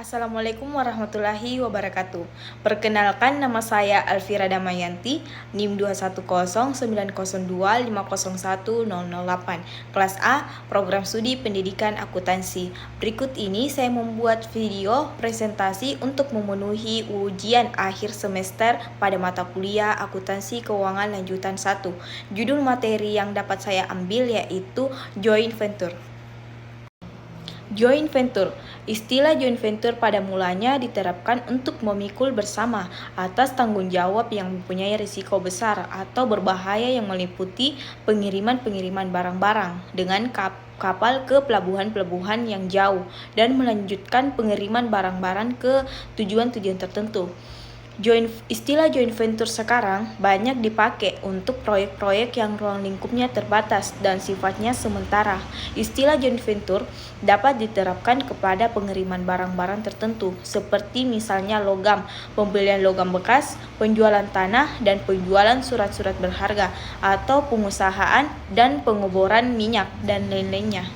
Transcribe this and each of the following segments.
Assalamualaikum warahmatullahi wabarakatuh. Perkenalkan, nama saya Alfira Damayanti, NIM 2109025010008, kelas A, Program Studi Pendidikan Akuntansi. Berikut ini saya membuat video presentasi untuk memenuhi ujian akhir semester pada mata kuliah Akuntansi Keuangan Lanjutan 1. Judul materi yang dapat saya ambil yaitu Joint Venture. Joint venture. Istilah joint venture pada mulanya diterapkan untuk memikul bersama atas tanggung jawab yang mempunyai risiko besar atau berbahaya yang meliputi pengiriman barang-barang dengan kapal ke pelabuhan-pelabuhan yang jauh dan melanjutkan pengiriman barang-barang ke tujuan-tujuan tertentu. Istilah joint venture sekarang banyak dipakai untuk proyek-proyek yang ruang lingkupnya terbatas dan sifatnya sementara. Istilah joint venture dapat diterapkan kepada pengiriman barang-barang tertentu, seperti misalnya logam, pembelian logam bekas, penjualan tanah, dan penjualan surat-surat berharga, atau pengusahaan dan pengeboran minyak, dan lain-lainnya.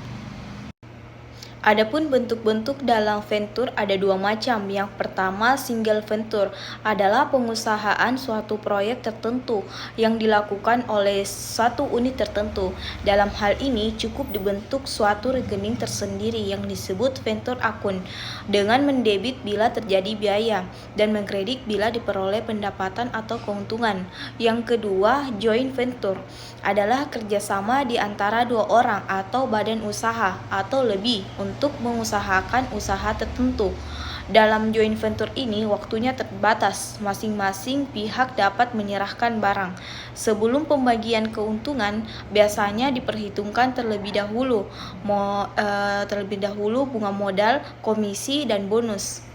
Adapun bentuk-bentuk dalam venture ada dua macam. Yang pertama, single venture adalah pengusahaan suatu proyek tertentu yang dilakukan oleh satu unit tertentu. Dalam hal ini cukup dibentuk suatu rekening tersendiri yang disebut venture account dengan mendebit bila terjadi biaya dan mengkredit bila diperoleh pendapatan atau keuntungan. Yang kedua, joint venture adalah kerjasama di antara dua orang atau badan usaha atau lebih untuk mengusahakan usaha tertentu. Dalam joint venture ini waktunya terbatas, masing-masing pihak dapat menyerahkan barang. Sebelum pembagian keuntungan biasanya diperhitungkan terlebih dahulu bunga modal, komisi, dan bonus.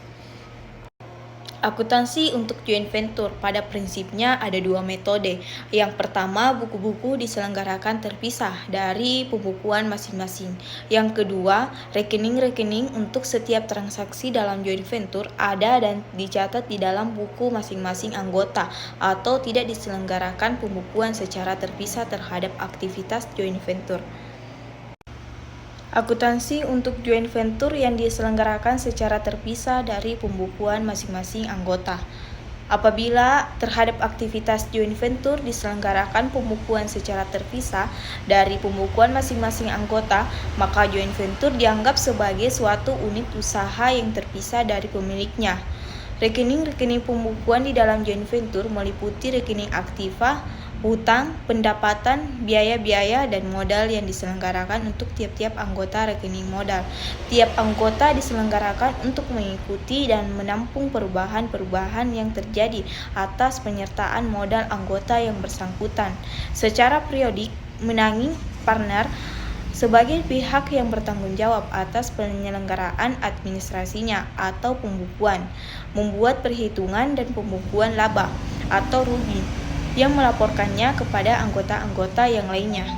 Akuntansi untuk joint venture pada prinsipnya ada dua metode. Yang pertama, buku-buku diselenggarakan terpisah dari pembukuan masing-masing. Yang kedua, rekening-rekening untuk setiap transaksi dalam joint venture ada dan dicatat di dalam buku masing-masing anggota atau tidak diselenggarakan pembukuan secara terpisah terhadap aktivitas joint venture. Akuntansi untuk joint venture yang diselenggarakan secara terpisah dari pembukuan masing-masing anggota. Apabila terhadap aktivitas joint venture diselenggarakan pembukuan secara terpisah dari pembukuan masing-masing anggota, maka joint venture dianggap sebagai suatu unit usaha yang terpisah dari pemiliknya. Rekening-rekening pembukuan di dalam joint venture meliputi rekening aktiva, hutang, pendapatan, biaya-biaya, dan modal yang diselenggarakan untuk tiap-tiap anggota rekening modal. Tiap anggota diselenggarakan untuk mengikuti dan menampung perubahan-perubahan yang terjadi atas penyertaan modal anggota yang bersangkutan. Secara periodik, menanging partner sebagai pihak yang bertanggung jawab atas penyelenggaraan administrasinya atau pembukuan, membuat perhitungan dan pembukuan laba atau rugi, yang melaporkannya kepada anggota-anggota yang lainnya.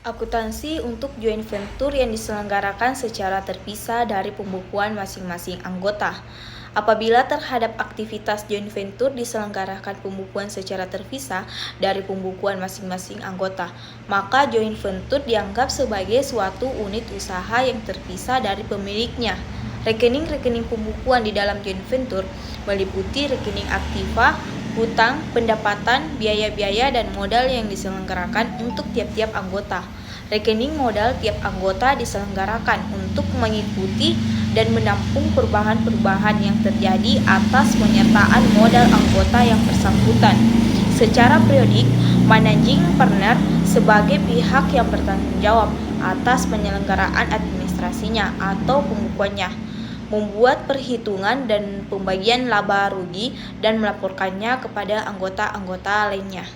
Akuntansi untuk joint venture yang diselenggarakan secara terpisah dari pembukuan masing-masing anggota. Apabila terhadap aktivitas joint venture diselenggarakan pembukuan secara terpisah dari pembukuan masing-masing anggota, maka joint venture dianggap sebagai suatu unit usaha yang terpisah dari pemiliknya. Rekening-rekening pembukuan di dalam joint venture meliputi rekening aktiva, hutang, pendapatan, biaya-biaya, dan modal yang diselenggarakan untuk tiap-tiap anggota. Rekening modal tiap anggota diselenggarakan untuk mengikuti dan menampung perubahan-perubahan yang terjadi atas penyertaan modal anggota yang bersangkutan. Secara periodik, managing partner sebagai pihak yang bertanggung jawab atas penyelenggaraan administrasinya atau pembukuannya, membuat perhitungan dan pembagian laba rugi dan melaporkannya kepada anggota-anggota lainnya.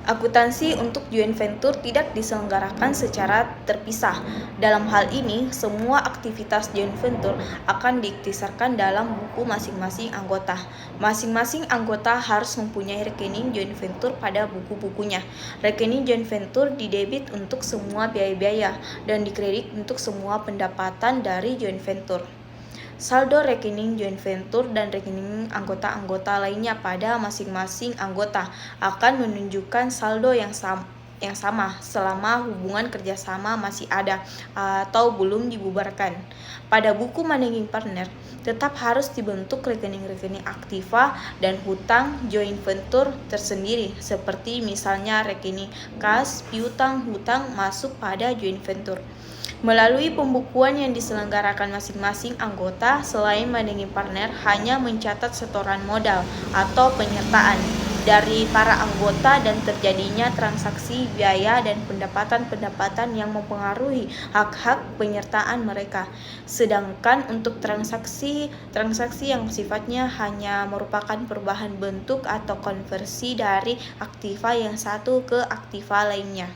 Akuntansi untuk joint venture tidak diselenggarakan secara terpisah. Dalam hal ini, semua aktivitas joint venture akan diiktisarkan dalam buku masing-masing anggota. Masing-masing anggota harus mempunyai rekening joint venture pada buku-bukunya. Rekening joint venture didebit untuk semua biaya-biaya dan dikredit untuk semua pendapatan dari joint venture. Saldo rekening joint venture dan rekening anggota-anggota lainnya pada masing-masing anggota akan menunjukkan saldo yang yang sama selama hubungan kerjasama masih ada atau belum dibubarkan. Pada buku managing partner, tetap harus dibentuk rekening-rekening aktiva dan hutang joint venture tersendiri, seperti misalnya rekening kas, piutang, hutang masuk pada joint venture. Melalui pembukuan yang diselenggarakan masing-masing anggota, selain managing partner hanya mencatat setoran modal atau penyertaan dari para anggota dan terjadinya transaksi biaya dan pendapatan-pendapatan yang mempengaruhi hak-hak penyertaan mereka. Sedangkan untuk transaksi yang sifatnya hanya merupakan perubahan bentuk atau konversi dari aktiva yang satu ke aktiva lainnya.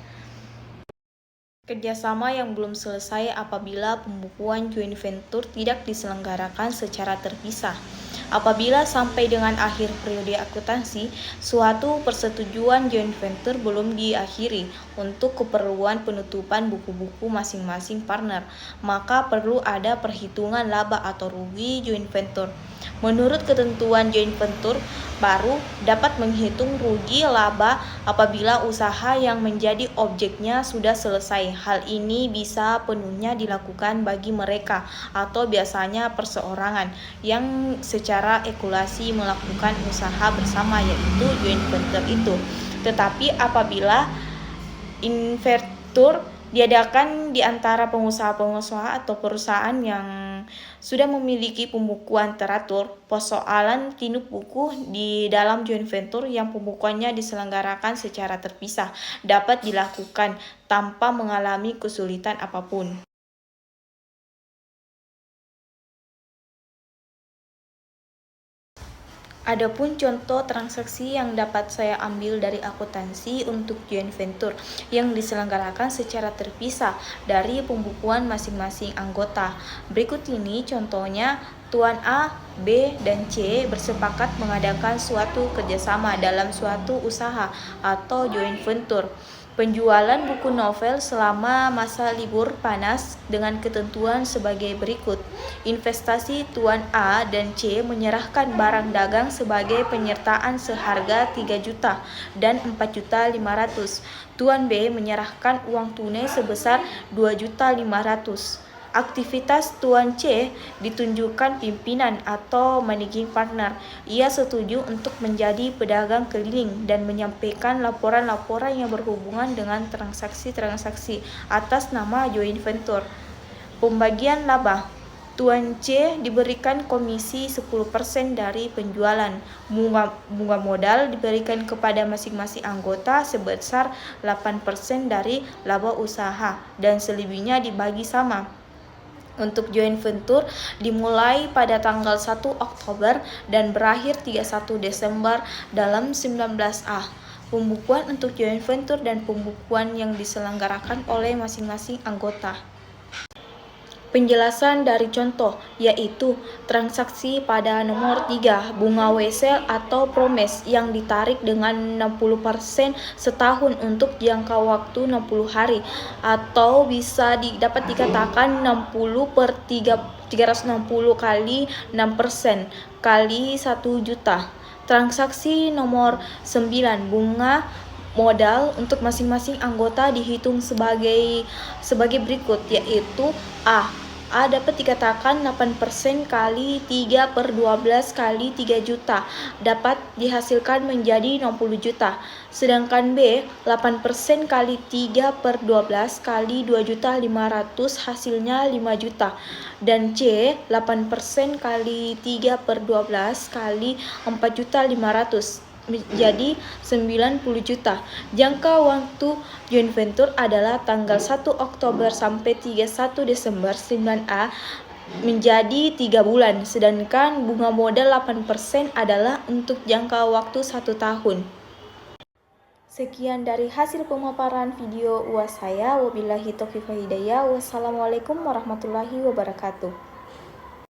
Kerjasama yang belum selesai apabila pembukuan joint venture tidak diselenggarakan secara terpisah. Apabila sampai dengan akhir periode akuntansi, suatu persetujuan joint venture belum diakhiri untuk keperluan penutupan buku-buku masing-masing partner, maka perlu ada perhitungan laba atau rugi joint venture. Menurut ketentuan joint venture, baru dapat menghitung rugi laba apabila usaha yang menjadi objeknya sudah selesai. Hal ini bisa penuhnya dilakukan bagi mereka atau biasanya perseorangan yang secara ekulasi melakukan usaha bersama, yaitu joint venture itu. Tetapi apabila inventur diadakan di antara pengusaha-pengusaha atau perusahaan yang sudah memiliki pembukuan teratur, persoalan tinuk buku di dalam joint venture yang pembukuannya diselenggarakan secara terpisah dapat dilakukan tanpa mengalami kesulitan apapun. Adapun contoh transaksi yang dapat saya ambil dari akuntansi untuk joint venture yang diselenggarakan secara terpisah dari pembukuan masing-masing anggota. Berikut ini contohnya. Tuan A, B, dan C bersepakat mengadakan suatu kerjasama dalam suatu usaha atau joint venture. Penjualan buku novel selama masa libur panas dengan ketentuan sebagai berikut. Investasi Tuan A dan C menyerahkan barang dagang sebagai penyertaan seharga 3 juta dan 4.500.000. Tuan B menyerahkan uang tunai sebesar 2.500.000. Aktivitas Tuan C ditunjukkan pimpinan atau managing partner. Ia setuju untuk menjadi pedagang keliling dan menyampaikan laporan-laporan yang berhubungan dengan transaksi-transaksi atas nama joint venture. Pembagian laba. Tuan C diberikan komisi 10% dari penjualan. Bunga modal diberikan kepada masing-masing anggota sebesar 8% dari laba usaha dan selebihnya dibagi sama. Untuk joint venture dimulai pada tanggal 1 Oktober dan berakhir 31 Desember dalam 19A. Pembukuan untuk joint venture dan pembukuan yang diselenggarakan oleh masing-masing anggota. Penjelasan dari contoh, yaitu transaksi pada nomor 3, bunga wesel atau promes yang ditarik dengan 60% setahun untuk jangka waktu 60 hari, atau bisa dapat dikatakan 360 kali 6% kali 1 juta. Transaksi nomor 9, bunga modal untuk masing-masing anggota dihitung sebagai berikut, yaitu A dapat dikatakan 8% kali 3/12 kali 3 juta dapat dihasilkan menjadi 60 juta. Sedangkan B 8% kali 3/12 kali 2.500.000 hasilnya 5 juta. Dan C 8% kali 3/12 kali 4.500.000 menjadi 90 juta. Jangka waktu joint venture adalah tanggal 1 Oktober sampai 31 Desember 9A menjadi 3 bulan, sedangkan bunga modal 8% adalah untuk jangka waktu 1 tahun. Sekian dari hasil pemaparan video UAS saya. Wabillahi taufiq wal hidayah. Wassalamualaikum warahmatullahi wabarakatuh.